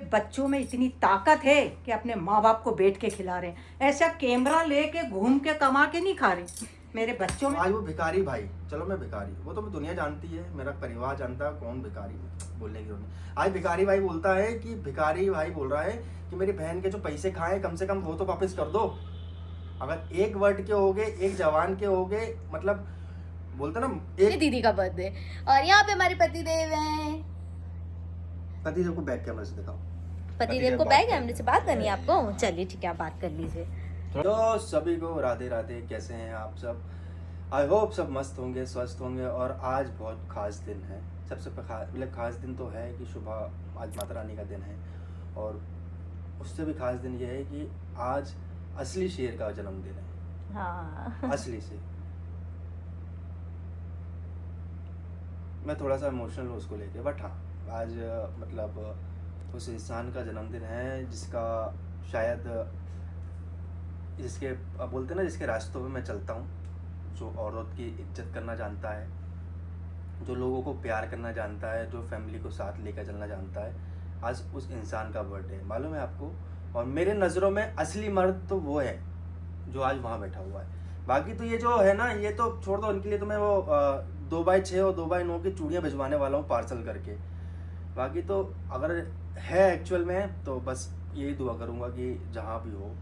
बच्चों में इतनी ताकत है कि अपने माँ बाप को बैठ के खिला रहे हैं, ऐसा कैमरा लेके घूम के कमा के नहीं खा रहे मेरे बच्चों में। आज वो भिखारी भाई, चलो मैं भिखारी, वो तो दुनिया जानती है, मेरा परिवार जानता है कौन भिखारी बोलने की नहीं। आज भिखारी भाई बोलता है कि भिखारी भाई बोल रहा है कि मेरी बहन के जो पैसे खाए कम से कम वो तो वापस कर दो। अगर एक वर्ड के हो गए, एक जवान के हो गए, मतलब बोलते ना एक दीदी का बर्थडे और यहाँ पे हमारे पतिदेव हैं। पतिदेव को बैक कैमरे से दिखाओ। पतिदेव को बैक कैमरे से बात करनी है आपको? चलिए ठीक है, आप बात कर लीजिए। तो सभी को राधे राधे, कैसे हैं आप सब? आई होप सब मस्त होंगे, स्वस्थ होंगे। और आज बहुत खास दिन है। सबसे मतलब खास दिन तो है कि सुबह आज माता रानी का दिन है, और उससे भी खास दिन यह है कि आज असली शेर का जन्मदिन है। हाँ। असली से मैं थोड़ा सा इमोशनल हूँ उसको लेके, बट हाँ आज मतलब उस इंसान का जन्मदिन है जिसका शायद जिसके बोलते ना जिसके रास्तों पे मैं चलता हूँ, जो औरत की इज्जत करना जानता है, जो लोगों को प्यार करना जानता है, जो फैमिली को साथ लेकर चलना जानता है, आज उस इंसान का बर्थडे है, मालूम है आपको। और मेरे नज़रों में असली मर्द तो वो है जो आज वहाँ बैठा हुआ है। बाकी तो ये जो है ना, ये तो छोड़ दो, उनके लिए तो मैं वो 2x6 और 2x9 की चूड़ियाँ भिजवाने वाला हूँ पार्सल करके। बाकी तो अगर है एक्चुअल में तो बस यही दुआ करूँगा कि जहाँ भी हो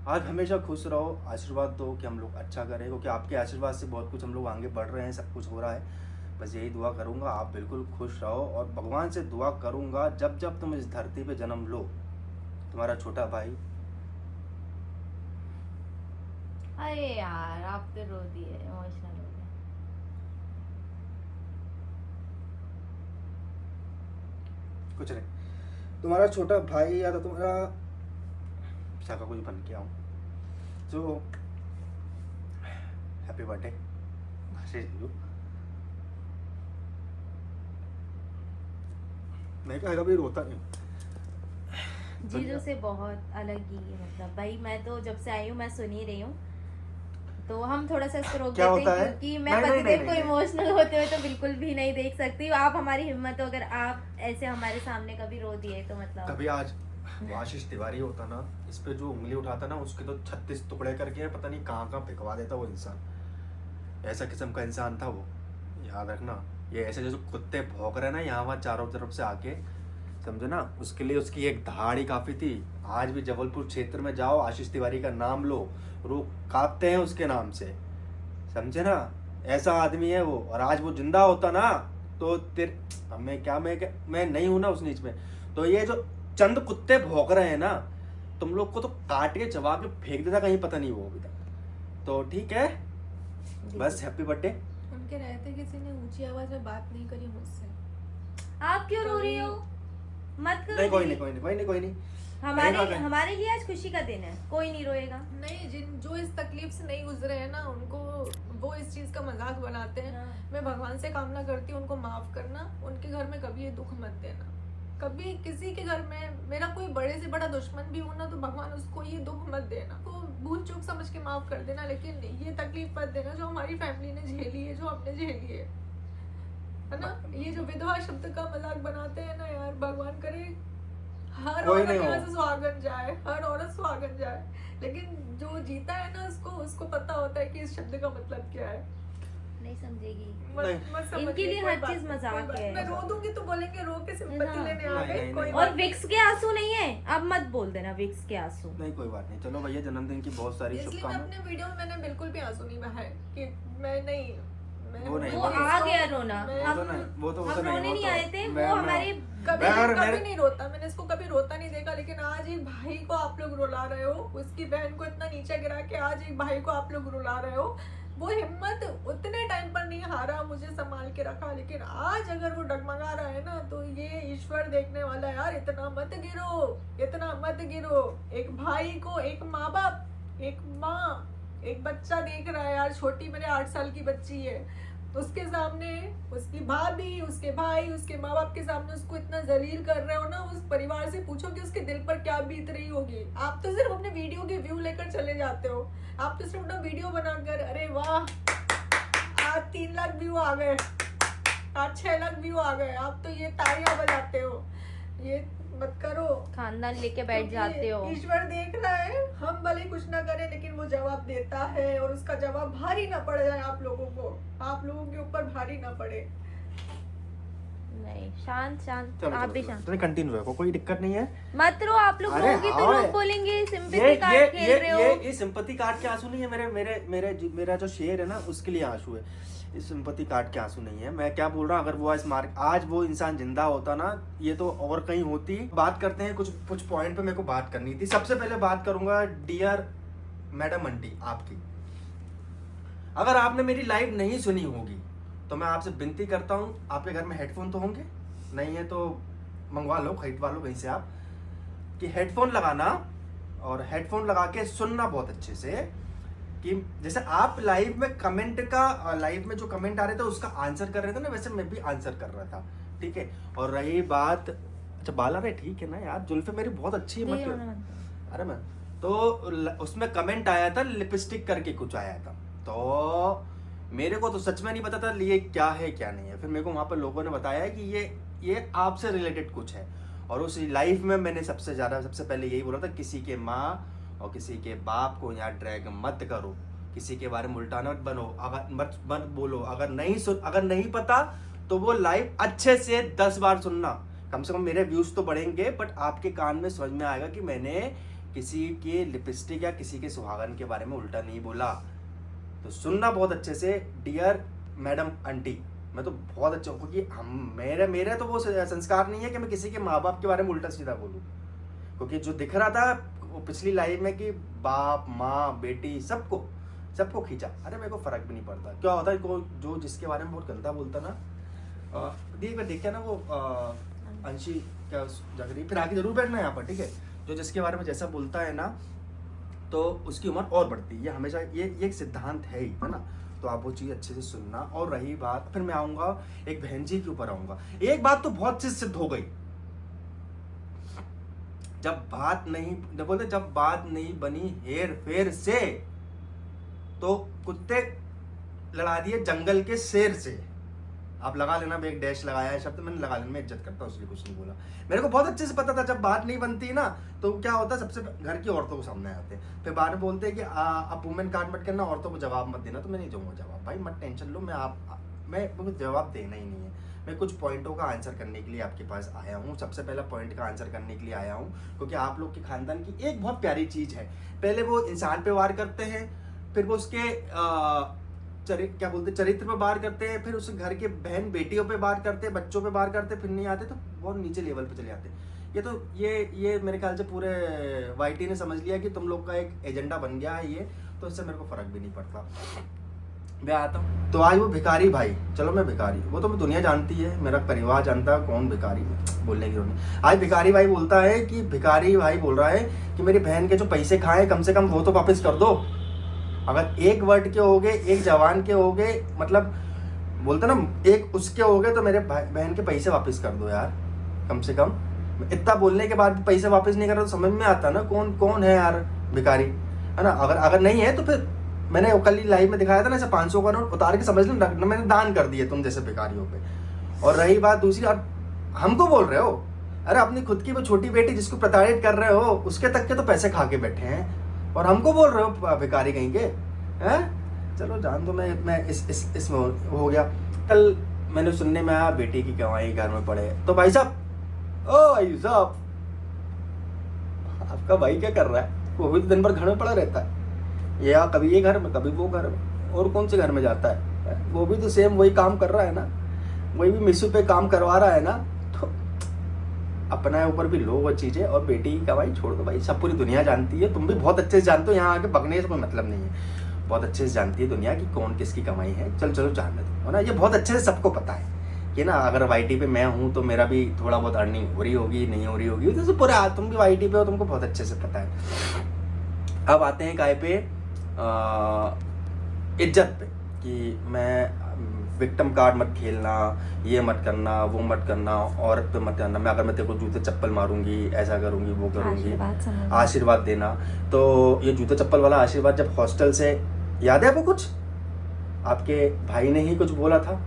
आज हमेशा खुश रहो, आशीर्वाद दो कि हम लोग अच्छा करें, क्योंकि आपके आशीर्वाद से बहुत कुछ हम लोग आगे बढ़ रहे हैं, सब कुछ हो रहा है। बस यही दुआ करूँगा, आप बिल्कुल खुश रहो। और भगवान से दुआ करूँगा जब जब तुम इस धरती पे जन्म लो, तुम्हारा छोटा भाई। अरे यार आप तो रो दिए, इमोशनल हो गए। कुछ नहीं, तुम्हारा छोटा भाई या तो तुम्हारा शाखा कुछ बन के आऊँ जो हैप्पी बर्थडे आशीष जीजू। मैं कभी रोता नहीं। जीजू से बहुत अलग ही मतलब भाई, मैं तो जब से आई हूँ मैं सुन ही रही हूँ, तो हम थोड़ा सा इसको रोक देते हैं क्योंकि मैं पतिदेव को इमोशनल होते हुए तो बिल्कुल भी नहीं देख सकती। आप हमारी हिम्मत हो, अगर आप ऐसे हमारे सामने कभी रो दिए तो मतलब कभी आज वो आशीष तिवारी होता ना, इस पे जो उंगली उठाता ना, उसके तो 36 टुकड़े करके पता नहीं कहाँ कहाँ फेंकवा देता वो इंसान। ऐसा किस्म का इंसान था वो, याद रखना। ये ऐसे जो कुत्ते भौंक रहे ना यहाँ वहाँ चारों तरफ से आके, समझो ना, उसके लिए उसकी एक धाड़ ही काफ़ी थी। आज भी जबलपुर क्षेत्र में जाओ, आशीष तिवारी का नाम लो, लोग कांपते हैं उसके नाम से, समझे ना। ऐसा आदमी है वो। और आज वो जिंदा होता ना तो मैं नहीं हूं ना उस नीच में। तो ये जो चंद कुत्ते भौंक रहे हैं ना, तुम लोग को तो काट के चबा के फेंक देता कहीं, पता नहीं वो अभी तक। तो ठीक है, बस हैप्पी बर्थडे। उनके रहते किसी ने ऊंची आवाज में बात नहीं करी मुझसे। आप क्यों रो रही हो? मत करो। नहीं कोई नहीं। हमारे लिए आज खुशी का दिन है, कोई नहीं रोएगा। नहीं, जो इस तकलीफ से नहीं गुजरे हैं ना, उनको वो इस चीज का मजाक बनाते हैं। मैं भगवान से कामना करती हूँ उनको माफ करना, उनके घर में कभी ये दुख मत देना। कभी किसी के घर में मेरा कोई बड़े से बड़ा दुश्मन भी हो ना, तो भगवान उसको ये दुख मत देना, तो भूल चूक समझ के माफ कर देना, लेकिन ये तकलीफ मत देना जो हमारी फैमिली ने झेली है, जो हमने झेली है ना। ये जो विधवा शब्द का मजाक बनाते हैं ना यार, भगवान करे हर औरत यहाँ से सुहागन जाए, हर औरत सुहागन जाए, लेकिन जो जीता है ना उसको पता होता है कि इस शब्द का मतलब क्या है। नहीं समझेगी, इनके लिए हर चीज मजाक है। मैं रो दूंगी तो बोलेंगे रो के सिंपैथी लेने आ गए, कोई और विक्स के आंसू नहीं है, अब मत बोल देना विक्स के आंसू। नहीं कोई बात नहीं, चलो भैया जन्मदिन की बहुत सारी शुभकामनाएं। अपने वीडियो में मैंने बिल्कुल भी आंसू नहीं बहाए कि मैं नहीं, वो आ गया रोना। वो तो रोने नहीं आए थे, वो हमारे कभी नहीं रोता, मैंने इसको कभी रोता नहीं देखा। लेकिन आज एक भाई को आप लोग रुला रहे हो, उसकी बहन को इतना नीचे गिरा के आज एक भाई को आप लोग रुला रहे हो। वो हिम्मत उतने टाइम पर नहीं हारा, मुझे संभाल के रखा, लेकिन आज अगर वो डगमगा रहा है ना, तो ये ईश्वर देखने वाला है यार। इतना मत गिरो। एक भाई को, एक माँ बाप, एक माँ, एक बच्चा देख रहा है यार, छोटी मेरे 8 साल की बच्ची है, उसके सामने उसकी भाभी, उसके भाई, उसके माँ बाप के सामने उसको इतना जलील कर रहे हो ना, उस परिवार से पूछो कि उसके दिल पर क्या बीत रही होगी। आप तो सिर्फ अपने वीडियो के व्यू लेकर चले जाते हो, आप तो सिर्फ अपना वीडियो बनाकर अरे वाह आज 3 लाख व्यू आ गए, आज 6 लाख व्यू आ गए, आप तो ये तालियां बजाते हो। ये मत करो, खानदान लेके बैठ जाते हो। ईश्वर देख रहा है, हम भले कुछ ना करें लेकिन वो जवाब देता है, और उसका जवाब भारी ना पड़ जाए आप लोगों को, आप लोगों के ऊपर भारी ना पड़े। नहीं, शांत शांत, चलो आप चलो भी चलो, शांत चलो कंटिन्यू रखो, कोई दिक्कत नहीं है। मत रो, आप लोग अरे रोगे तो हाँ, लोग बोलेंगे सिंपैथी कार्ड खेल रहे हो। ये सिंपैथी कार्ड के आंसू नहीं है, मेरा जो शेर है ना उसके लिए आंसू है, इस सिंपैथी कार्ड के आंसू नहीं है। मैं क्या बोल रहा हूँ, अगर वो आज वो इंसान जिंदा होता ना, ये तो और कहीं होती। बात करते हैं, कुछ पॉइंट पे मेरे को बात करनी थी। सबसे पहले बात करूंगा डियर मैडम आंटी आपकी। अगर आपने मेरी लाइव नहीं सुनी होगी तो मैं आपसे विनती करता हूँ, आपके घर में हेडफोन तो होंगे, नहीं है तो मंगवा लो, खरीदवा लो कहीं से आप, कि हेडफोन लगाना और हेडफोन लगा के सुनना बहुत अच्छे से, कि जैसे आप लाइव में जो कमेंट आ रहे थे उसका आंसर कर रहे थे ना, वैसे मैं भी आंसर कर रहा था, ठीक है। और रही बात, अच्छा बाल आ रहे, ठीक है ना यार, जुल्फे मेरी बहुत अच्छी है, अरे मैं तो उसमें कमेंट आया था लिपस्टिक करके कुछ आया था, तो मेरे को तो सच में नहीं पता था ये क्या है क्या नहीं है। फिर मेरे को वहां पर लोगों ने बताया कि ये आपसे रिलेटेड कुछ है, और उस लाइव में मैंने सबसे पहले यही बोला था, किसी के माँ और किसी के बाप को यहाँ ड्रैग मत करो, किसी के बारे में उल्टा मत बनो, अगर मत बोलो, अगर नहीं पता तो वो लाइव अच्छे से 10 बार सुनना, कम से कम मेरे व्यूज तो बढ़ेंगे, बट आपके कान में समझ में आएगा कि मैंने किसी के लिपस्टिक या किसी के सुहागन के बारे में उल्टा नहीं बोला। तो सुनना बहुत अच्छे से डियर मैडम आंटी, मैं तो बहुत अच्छा, क्योंकि मेरे तो वो संस्कार नहीं है कि मैं किसी के माँ बाप के बारे में उल्टा सीधा बोलूँ, क्योंकि जो दिख रहा था वो पिछली लाइव में कि बाप माँ बेटी सबको खींचा। अरे मेरे को फर्क भी नहीं पड़ता, क्या होता है जो जिसके बारे में बहुत गंदा बोलता ना, देखा ना वो अंशी क्या जगरी, फिर आगे जरूर बैठना यहाँ पर, ठीक है। जो जिसके बारे में जैसा बोलता है ना, तो उसकी उम्र और बढ़ती है, ये हमेशा ये एक सिद्धांत है ही, है ना। तो आप वो चीज़ अच्छे से सुनना। और रही बात, फिर मैं आऊँगा एक बहन जी के ऊपर आऊँगा। एक बात तो बहुत चीज सिद्ध हो गई, जब बात नहीं बनी हेर फेर से, तो कुत्ते लड़ा दिए जंगल के शेर से। आप लगा लेना, मैं एक डैश लगाया है शब्द मैंने लगा लेना, मैं इज्जत करता हूँ इसलिए कुछ नहीं बोला। मेरे को बहुत अच्छे से पता था जब बात नहीं बनती ना तो क्या होता है, सबसे घर की औरतों को सामने आते हैं, फिर बाद में बोलते हैं कि आप वुमेन कार्ड मत करना, औरतों को जवाब मत देना। तो मैं नहीं दूंगा जवाब, भाई मत टेंशन लो, मैं मुझे जवाब देना ही नहीं है। मैं कुछ पॉइंटों का आंसर करने के लिए आपके पास आया हूँ। सबसे पहला पॉइंट का आंसर करने के लिए आया हूँ क्योंकि आप लोग के खानदान की एक बहुत प्यारी चीज़ है, पहले वो इंसान पे वार करते हैं, फिर वो उसके चरित्र पे बार करते हैं, फिर उस घर के बहन बेटियों पे बार करते हैं, बच्चों पे बार करते हैं, फिर नहीं आते तो बहुत नीचे लेवल पे चले जाते हैं। ये मेरे ख्याल से पूरे वाईटी ने समझ लिया कि तुम लोग का एक एजेंडा बन गया है ये, तो इससे मेरे को फर्क भी नहीं पड़ता। मैं आता हूँ। तो आज वो भिखारी भाई, चलो मैं भिखारी, वो तो दुनिया जानती है, मेरा परिवार जानता है कौन भिखारी, बोलने की जरूरत नहीं। आज भिखारी भाई बोलता है कि भिखारी भाई बोल रहा है कि मेरी बहन के जो पैसे खाए कम से कम वो तो वापस कर दो। अगर एक वर्ड के हो गए, एक जवान के हो गए, मतलब बोलते ना एक उसके हो गए, तो मेरे बहन के पैसे वापस कर दो यार, कम से कम। इतना बोलने के बाद भी पैसे वापस नहीं कर रहा तो समझ में आता ना कौन है यार भिखारी, है ना। अगर नहीं है तो फिर मैंने कल ही लाइव में दिखाया था ना, ऐसे 500 का नोट उतार के समझ लो मैंने दान कर दिए तुम जैसे भिखारियों पे। और रही बात दूसरी, अब हमको बोल रहे हो, अरे अपनी खुद की वो छोटी बेटी जिसको प्रताड़ित कर रहे हो उसके तक के तो पैसे खा के बैठे हैं और हमको बोल रहे हो भिखारी कहीं के, हैं। चलो जान दो, मैं इसमें हो गया। कल मैंने सुनने में आया बेटी की कमाई घर में पड़े, तो भाई साहब, ओ भाई साहब, आपका भाई क्या कर रहा है? वो भी तो दिन भर घर में पड़ा रहता है, या कभी ये घर में कभी वो घर में, और कौन से घर में जाता है? वो भी तो सेम वही काम कर रहा है ना, वही भी मिसू पे काम करवा रहा है ना। तो अपना ऊपर भी लो वो चीजें, और बेटी की कमाई छोड़ दो भाई, सब पूरी दुनिया जानती है, तुम भी बहुत अच्छे से जानते हो, यहाँ आके बगने से कोई मतलब नहीं है, बहुत अच्छे से जानती है दुनिया की कौन किसकी कमाई है। चलो जानने दो ना, ये बहुत अच्छे से सबको पता है कि ना, अगर वाईटी पे मैं हूँ तो मेरा भी थोड़ा बहुत अर्निंग हो रही होगी, नहीं हो रही होगी, तो पूरा तुम भी वाईटी पे हो, तुमको बहुत अच्छे से पता है। अब आते हैं काय पे, इज्जत पे, कि मैं विक्टिम कार्ड मत खेलना, ये मत करना, वो मत करना, औरत पे मत करना, मैं अगर मैं तेरे को जूते चप्पल मारूंगी, ऐसा करूंगी, वो करूंगी, आशीर्वाद देना। तो ये जूते चप्पल वाला आशीर्वाद जब हॉस्टल से, याद है आपको कुछ, आपके भाई ने ही कुछ बोला था,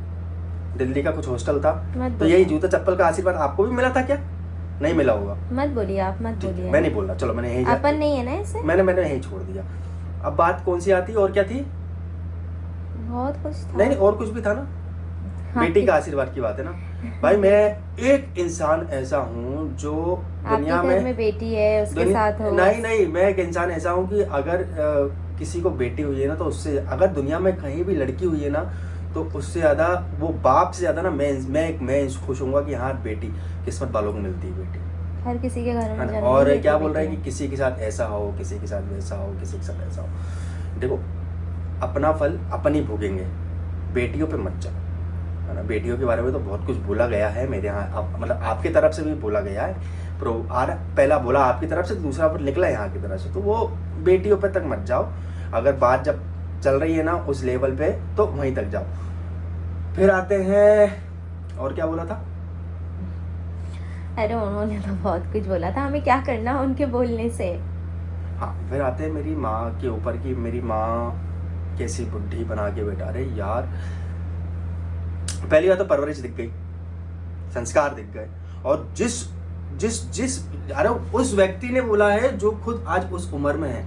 दिल्ली का कुछ हॉस्टल था, तो यही जूते चप्पल का आशीर्वाद आपको भी मिला था क्या? नहीं मिला होगा। मत बोलिए आप, मत ठीक है, बोलिए। मैं नहीं बोल रहा, चलो मैंने यही अपन नहीं है ना इससे, मैंने यही छोड़ दिया। अब बात कौन सी आती और क्या थी? बहुत कुछ था। नहीं और कुछ भी था ना। हाँ, बेटी का आशीर्वाद की बात है ना भाई। मैं एक इंसान ऐसा हूँ जो दुनिया आपके घर में बेटी है, उसके साथ हो। नहीं, मैं एक इंसान ऐसा हूँ कि अगर किसी को बेटी हुई है ना, तो उससे, अगर दुनिया में कहीं भी लड़की हुई है ना, तो उससे ज्यादा, वो बाप से ज्यादा ना मैं खुश होऊंगा कि हाँ बेटी, किस्मत वालों को मिलती है बेटी। हर किसी के घर में जन्म और बेटी क्या बोल रहा है बेटी कि किसी के साथ ऐसा हो, किसी के साथ वैसा हो, किसी के साथ ऐसा हो। देखो, अपना फल अपन ही भोगेंगे, बेटियों पे मत जाओ, है ना। बेटियों के बारे में तो बहुत कुछ बोला गया है मेरे यहाँ, मतलब आपकी तरफ से भी बोला गया है, पहला बोला आपकी तरफ से, दूसरा पर निकला यहाँ की तरफ से। तो वो बेटियों पे तक मत जाओ। अगर बात जब चल रही है ना उस लेवल पे, तो वहीं तक जाओ। फिर आते हैं, और क्या बोला था? अरे उन्होंने तो बहुत कुछ बोला था, हमें क्या करना उनके बोलने से। हाँ, फिर आते हैं मेरी माँ के ऊपर की मेरी माँ कैसी बुढ़ी बना के बैठा रहे यार। पहली बात तो परवरिश दिख गई, संस्कार दिख गए, और जिस जिस जिस अरे उस व्यक्ति ने बोला है जो खुद आज उस उम्र में है।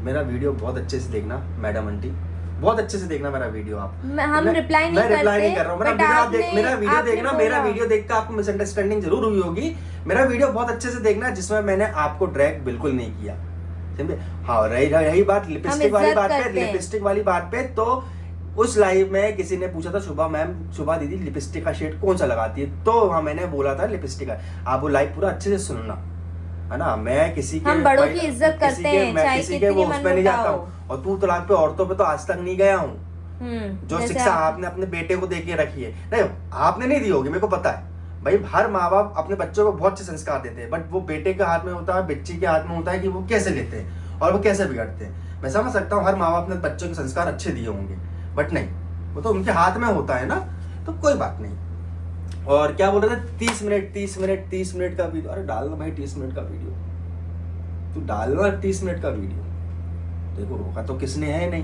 मेरा वीडियो बहुत अच्छे से देखना मैडम आंटी, बहुत अच्छे से देखना मेरा वीडियो आप। हम रिप्लाई नहीं कर रहा हूँ। मेरा वीडियो देखना, मेरा वीडियो देखकर आपको मिसअंडरस्टैंडिंग जरूर हुई होगी। मेरा वीडियो बहुत अच्छे से देखना, जिसमें मैंने आपको ड्रैग बिल्कुल नहीं किया। हाँ, रही बात लिपस्टिक वाली बात पे, तो उस लाइव में किसी ने पूछा था, शुभा दीदी लिपस्टिक का शेड कौन सा लगाती है, तो हाँ मैंने बोला था लिपस्टिक का। आप वो लाइव पूरा अच्छे से सुनना, है ना। मैं किसी के, हम बड़ों की इज्जत करते हैं, मैं किसी के वो उस पे नहीं जाता हूँ, और तू तलाक पे औरतों पे तो आज तक नहीं गया हूँ। जो शिक्षा आपने अपने बेटे को दे के रखी है, नहीं आपने नहीं दी होगी, मेरे को पता है भाई। हर माँ बाप अपने बच्चों को बहुत अच्छे संस्कार देते हैं, बट वो बेटे के हाथ में होता है, बच्ची के हाथ में होता है कि वो कैसे लेते हैं और वो कैसे बिगड़ते हैं। मैं समझ सकता हूँ हर माँ बाप ने बच्चों के संस्कार अच्छे दिए होंगे, बट नहीं, वो तो उनके हाथ में होता है ना, तो कोई बात नहीं। और क्या बोल रहे थे? 30 मिनट का वीडियो। अरे डालना भाई 30 मिनट का वीडियो, तू डालना 30 मिनट का वीडियो। देखो रोका तो किसने है नहीं,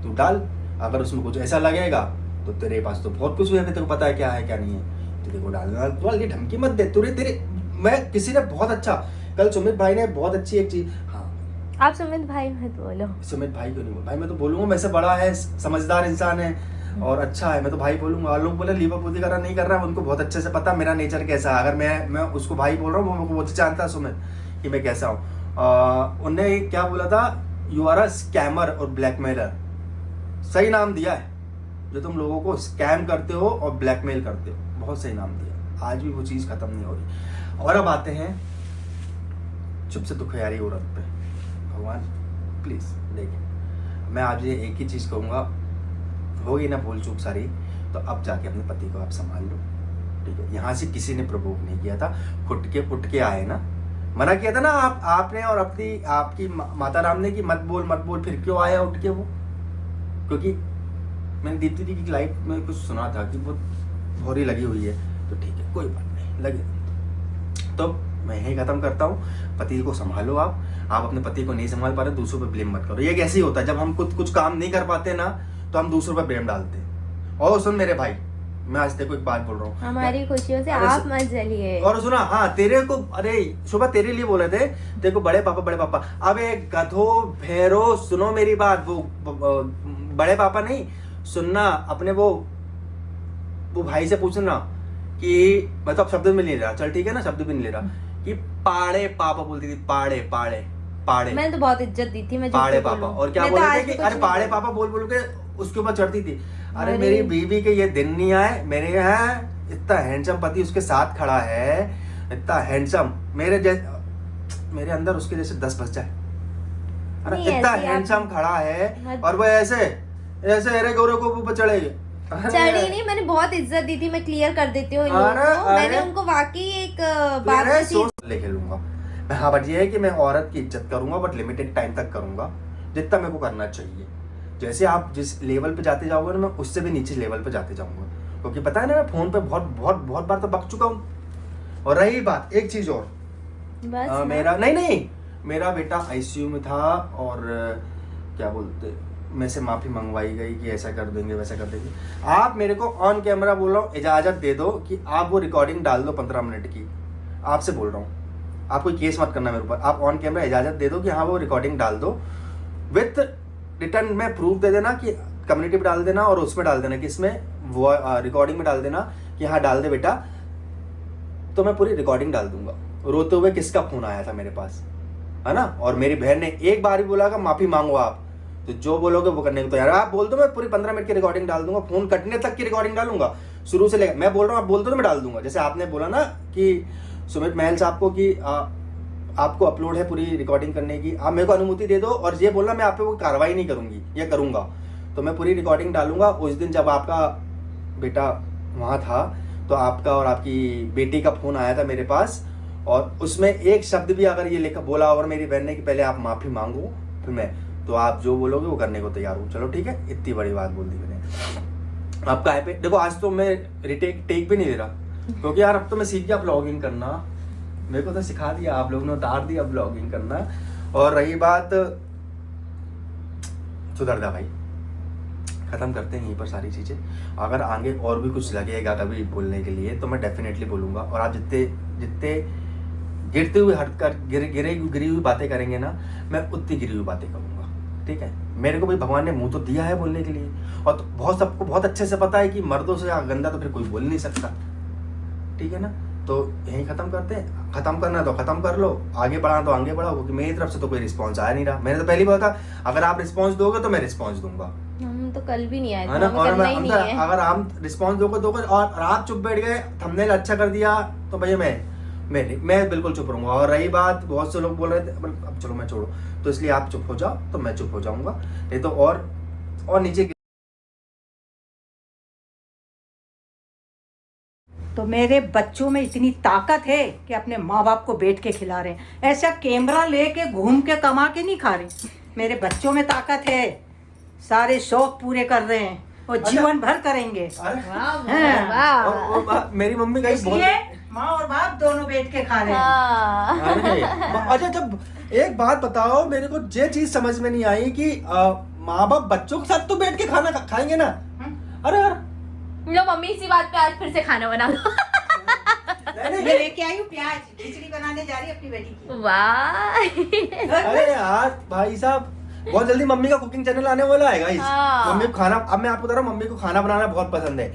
तू डाल। अगर उसमें कुछ ऐसा लगेगा तो तेरे पास तो बहुत कुछ है, तेरे को पता है क्या है क्या नहीं है, तो देखो डालना। तो ये धमकी मत दे तेरे मैं किसी ने बहुत अच्छा, कल सुमित भाई ने बहुत अच्छी एक चीज, हाँ आप सुमित भाई मत बोलो। सुमित भाई क्यों नहीं बोल भाई? मैं तो बोलूंगा, मैं से बड़ा है, समझदार इंसान है और अच्छा है, मैं तो भाई बोलूंगा। लोग बोले लीपापोती कर रहा नहीं कर रहा, उनको बहुत अच्छे से पता मेरा नेचर कैसा है। अगर मैं उसको भाई बोल रहा हूँ, वो मुझे जानता है सुमित कि मैं कैसा हूँ। उनने क्या बोला था, यू आर अ स्कैमर और ब्लैकमेलर। सही नाम दिया है, जो तुम लोगों को स्कैम करते हो और ब्लैकमेल करते हो, बहुत सही नाम दिया। आज भी वो चीज़ खत्म नहीं हो रही। और अब आते हैं चुप से दुखियारी औरत पे। भगवान प्लीज देखिए, मैं आज ये एक ही चीज़ कहूँगा, होगी ना भूल चूक सारी, तो अब जाके अपने पति को आप संभाल लो, ठीक है। यहाँ से किसी ने प्रवोक नहीं किया था, उठ के आए ना, मना किया था ना आपने और आपकी माता राम ने कि मत बोल, फिर क्यों आया उठ के वो? क्योंकि मैंने दीप्ति जी की लाइफ में कुछ सुना था कि वो भौरी लगी हुई है, तो ठीक है कोई बात नहीं, लगे तो मैं यही खत्म करता हूँ। पति को संभालो आप अपने पति को नहीं संभाल पा रहे, दूसरों पे ब्लेम मत करो। ये कैसे ही होता है, जब हम कुछ काम नहीं कर पाते ना, तो हम दूसरों पे ब्लेम डालते हैं। और सुन मेरे भाई, मैं आज तेरे को एक बात बोल रहा हूँ, हमारी खुशियों से आप मत जलिए। और सुना, हाँ तेरे को, अरे सुबह तेरे लिए बोले थे, तेरे को बड़े पापा। अबे गधो भैरो, सुनो मेरी बात, वो बड़े पापा नहीं सुनना, अपने वो भाई से पूछना कि मैं तो अब शब्द में नहीं ले रहा, चल ठीक है ना, शब्द भी नहीं ले रहा, कि पाड़े पापा बोलती थी, पाड़े। मैंने तो बहुत इज्जत दी थी, मैं पाड़े पापा। और क्या बोल रहे थे कि अरे पाड़े पापा बोल के उसके ऊपर चढ़ती थी। अरे मेरी बीवी के ये दिन नहीं आए, मेरे यहाँ इतना हैंडसम पति उसके साथ खड़ा है, इतना हैंडसम, मेरे अंदर उसके जैसे 10 बच जाए। अरे इतना हैंडसम खड़ा है, और वो ऐसे अरे गोरे को ऊपर चढ़ेगी। चढ़ी नहीं, मैंने बहुत इज्जत दी थी, मैं क्लियर कर देती हूँ इन लोगों को। मैंने उनको वाकई एक बात लेके लूंगा मैं। हाँ बट ये है कि मैं औरत की इज्जत करूंगा, बट लिमिटेड टाइम तक करूंगा, जितना मेरे को करना चाहिए। जैसे आप जिस लेवल पे जाते जाओगे ना, मैं उससे भी नीचे लेवल पे जाते जाऊंगा, क्योंकि पता है ना, मैं फोन पे बहुत बार तो बक चुका हूँ। और रही बात एक चीज और, मेरा बेटा आईसीयू में था, और क्या बोलते मेरे से माफ़ी मंगवाई गई कि ऐसा कर देंगे वैसा कर देंगे। आप मेरे को ऑन कैमरा बोल रहा हूँ, इजाज़त दे दो कि आप वो रिकॉर्डिंग डाल दो 15 मिनट की। आपसे बोल रहा हूँ, आप कोई केस मत करना मेरे ऊपर। आप ऑन कैमरा इजाज़त दे दो कि हाँ वो रिकॉर्डिंग डाल दो, विथ रिटर्न में प्रूफ दे देना कि कम्युनिटी पे डाल देना और उसमें डाल देना कि इसमें वो रिकॉर्डिंग में डाल देना कि हाँ डाल दे बेटा, तो मैं पूरी रिकॉर्डिंग डाल दूंगा रोते हुए किसका फोन आया था मेरे पास, है ना। और मेरी बहन ने एक बार भी बोला कि माफी मांगो आप, तो जो बोलोगे वो करने को तैयार। आप बोल दो मैं पूरी 15 मिनट की रिकॉर्डिंग डाल दूंगा, फोन कटने तक की रिकॉर्डिंग डालूंगा शुरू से लेकर। मैं बोल रहा हूँ, आप बोल दो तो मैं डाल दूंगा। जैसे आपने बोला ना कि सुमित महल साहब को कि आपको अपलोड है पूरी रिकॉर्डिंग करने की, आप मेरे को अनुमति दे दो और ये बोलना मैं आप पे कोई कार्रवाई नहीं करूंगी या करूंगा, तो मैं पूरी रिकॉर्डिंग डालूंगा। उस दिन जब आपका बेटा वहाँ था तो आपका और आपकी बेटी का फोन आया था मेरे पास, और उसमें एक शब्द भी अगर ये लिखा बोला और मेरी बहन ने कि पहले आप माफी मांगो फिर मैं, तो आप जो बोलोगे वो करने को तैयार हूँ। चलो ठीक है, इतनी बड़ी बात बोल दी मैंने। आपका है पे देखो, आज तो मैं टेक भी नहीं दे रहा, क्योंकि यार अब तो मैं सीख गया ब्लॉगिंग करना, मेरे को तो सिखा दिया आप लोगों ने, उतार दिया ब्लॉगिंग करना। और रही बात सुधरदा भाई, खत्म करते हैं यहीं पर सारी चीजें। अगर आगे और भी कुछ लगेगा कभी बोलने के लिए तो मैं डेफिनेटली बोलूंगा। और आप जितने गिरते हुए हटकर गिरी हुई बातें करेंगे ना, मैं उतनी गिरी हुई बातें करूंगा, ठीक है। मेरे को भाई भगवान ने मुंह तो दिया है बोलने के लिए, और तो बहुत सबको बहुत अच्छे से पता है कि मर्दों से गंदा तो फिर कोई बोल नहीं सकता, ठीक है ना। तो यहीं खत्म करते हैं, खत्म करना तो खत्म कर लो, आगे बढ़ाना तो आगे बढ़ाओ, क्योंकि मेरी तरफ से तो कोई रिस्पॉन्स आया नहीं रहा। मैंने तो पहली बार था अगर आप रिस्पॉन्स दोगे तो मैं रिस्पॉन्स दूंगा, हम तो कल भी नहीं आए है ना। और अगर आप रिस्पॉन्स दोगे और आप चुप बैठ गए, थंबनेल अच्छा कर दिया, तो भैया मैं बिल्कुल चुप रहूंगा। और रही बात, बहुत से लोग बोल रहे थे अब चलो मैं छोड़ो, तो इसलिए आप चुप हो जाओ तो मैं चुप हो जाऊंगा, नहीं तो और नीचे। तो मेरे बच्चों में इतनी ताकत है कि अपने माँ बाप को बैठ के खिला रहे हैं, ऐसा कैमरा लेके घूम के कमा के नहीं खा रहे। मेरे बच्चों में ताकत है, सारे शौक पूरे कर रहे हैं और जीवन भर करेंगे। मेरी मम्मी का माँ और बाप दोनों बैठ के खा रहे हैं। अच्छा जब एक बात बताओ, मेरे को ये चीज समझ में नहीं आई कि माँ बाप बच्चों के साथ तो बैठ के खाना खाएंगे ना। अरे यार लो मम्मी, इसी बात पे आज फिर से खाना बना दो। मैं लेके आई हूँ प्याज, खिचड़ी बनाने जा रही है अपनी बेटी की। वाह। अरे यार भाई साहब, बहुत जल्दी मम्मी का कुकिंग चैनल आने वाला है गाइस। मम्मी को खाना, अब मैं आपको बता रहा हूँ, मम्मी को खाना बनाना बहुत पसंद है।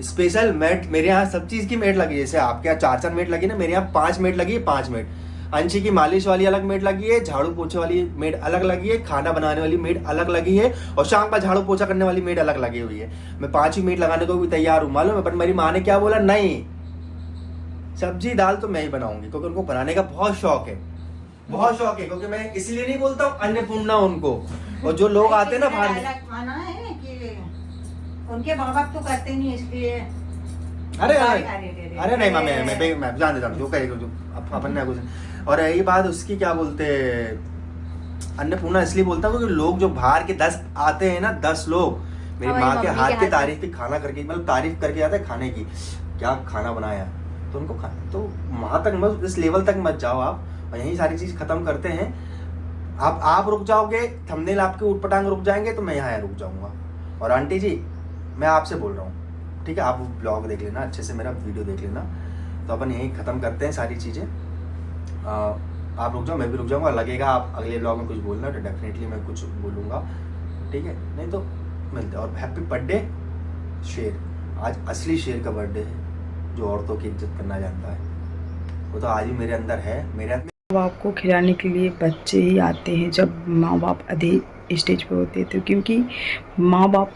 स्पेशल मेट मेरे यहाँ सब चीज की मेट लगी है, जैसे आपके यहाँ 4 मेट लगी ना, मेरे यहाँ 5 मेट लगी है। 5 मेट, अंशी की मालिश वाली अलग मेट लगी है, झाड़ू पोछे वाली मेट अलग लगी है, खाना बनाने वाली मेट अलग लगी है, और शाम का झाड़ू पोछा करने वाली मेट अलग लगी हुई है। मैं 5 ही मेट लगाने को भी तैयार हूँ, मालूम है। पर मेरी माँ ने क्या बोला, नहीं सब्जी दाल तो मैं ही बनाऊंगी, क्योंकि उनको बनाने का बहुत शौक है, बहुत शौक है। क्योंकि मैं इसलिए नहीं बोलता हूँ अन्नपूर्णा उनको, और जो लोग आते हैं ना बाहर, खाना है कि उनके माँ बाप तो करते नहीं, इसलिए अरे नहीं मैं जान देता हूँ जो कहेगा, जो अपन ने कुछ। और यही बात उसकी, क्या बोलते अन्नपूर्णा इसलिए बोलता हूँ क्योंकि लोग जो बाहर के 10 आते हैं ना, 10 लोग मेरी माँ के हाथ की तारीफ की, खाना करके, मतलब तारीफ करके आते हैं खाने की, क्या खाना बनाया, तो उनको तो वहां तक मत, इस लेवल तक मत जाओ आप। और यही सारी चीज खत्म करते हैं। आप रुक जाओगे, थंबनेल आपके ऊटपटांग रुक जाएंगे, तो मैं यहाँ रुक जाऊंगा। और आंटी जी मैं आपसे बोल रहा हूँ, ठीक है, आप ब्लॉग देख लेना अच्छे से, मेरा वीडियो देख लेना, तो अपन यही खत्म करते हैं सारी चीजें। आप रुक जाओ, मैं भी रुक जाऊंगा। लगेगा आप अगले ब्लॉग में कुछ बोलना तो डेफिनेटली मैं कुछ बोलूंगा, ठीक है, नहीं तो मिलते। और हैप्पी बर्थडे शेर, आज असली शेर का बर्थडे है, जो औरतों की इज्जत करना जानता है, वो तो आज भी मेरे अंदर है। मेरे माँ बाप को खिलाने के लिए बच्चे ही आते हैं जब माँ बाप अधिक स्टेज पे होते हैं, तो क्योंकि माँ बाप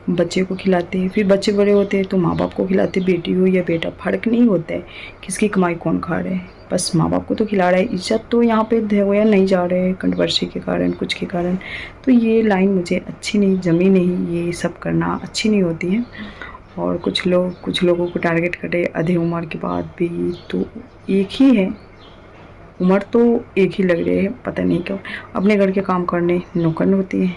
बच्चे को खिलाते हैं, फिर बच्चे बड़े होते हैं तो माँ बाप को खिलाते, बेटी हो या बेटा फर्क नहीं होता है किसकी कमाई कौन खा रहे हैं, बस माँ बाप को तो खिला रहा है। इज्जत तो यहाँ पे धोया नहीं जा रहे हैं कंट्रोवर्सी के कारण, कुछ के कारण। तो ये लाइन मुझे अच्छी नहीं जमी, नहीं, ये सब करना अच्छी नहीं होती है। और कुछ लोगों को टारगेट करे आधे उम्र के बाद भी, तो एक ही है उम्र, तो एक ही लग रही है, पता नहीं क्यों। अपने घर के काम करने नौकर होती है,